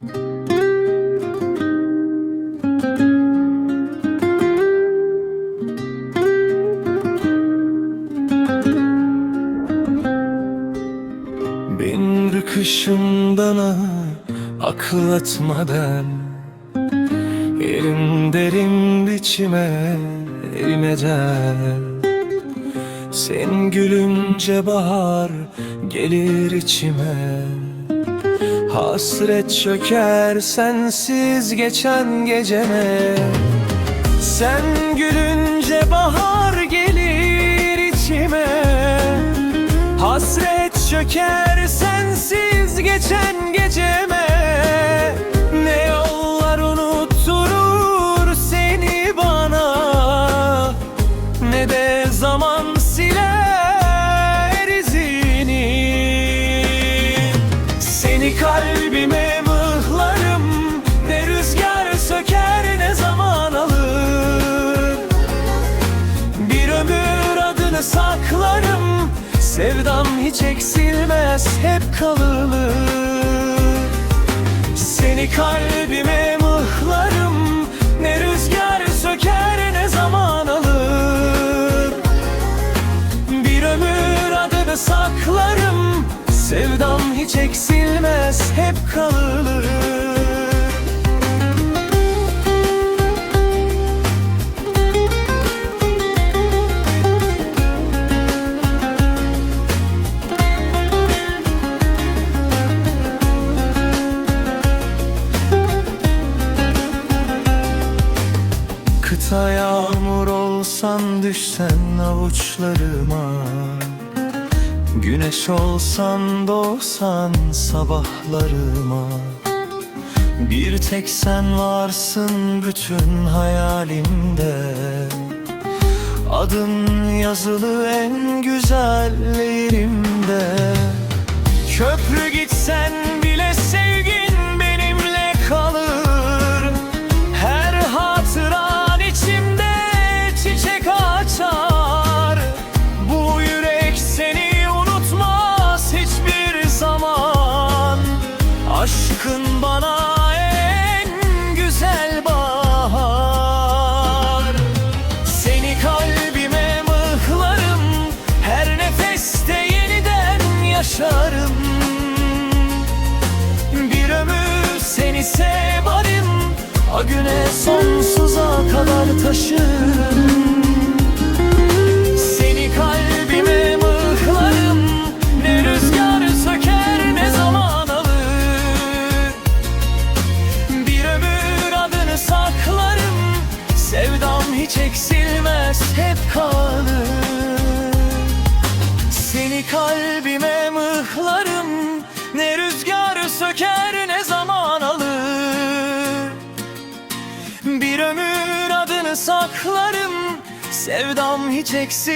Bin rıkışım bana akıl atmadan, yerin derin içime inecek. Sen gülünce bahar gelir içime, hasret çöker sensiz geçen geceme. Sen gülünce bahar gelir içime, hasret çöker sensiz geçen geceme. Ne yollar unutturur seni bana, ne de zaman siler izini. Seni kalbime mıhlarım, ne rüzgar söker ne zaman alır. Bir ömür adını saklarım, sevdam hiç eksilmez, hep kalır. Seni kalbime mıhlarım, ne rüzgar söker ne zaman alır. Bir ömür adını saklarım, sevdam hiç eksilmez, hep kalır. Kıta yağmur olsan düşsen avuçlarıma, güneş olsan doğsan sabahlarıma. Bir tek sen varsın bütün hayalimde, adın yazılı en güzel yerimde. Köprü gitsen bile sevgin benimle kalır. Her hatıran içimde çiçek açar. Bu yürek seni unutmaz hiçbir zaman. Aşkın bana en güzel bahar. Seni kalbime mıhlarım, her nefeste yeniden yaşarım. Bir ömür seni severim, o güne sonsuza kadar taşırım. Seni kalbime mıhlarım, ne rüzgar söker ne zaman alır. Bir ömür adını saklarım, sevdam hiç eksilmez, hep kalır. Seni kalbime mıhlarım, ne rüzgar söker ne zaman alır. Bir ömür adını saklarım, sevdam hiç eksilmez.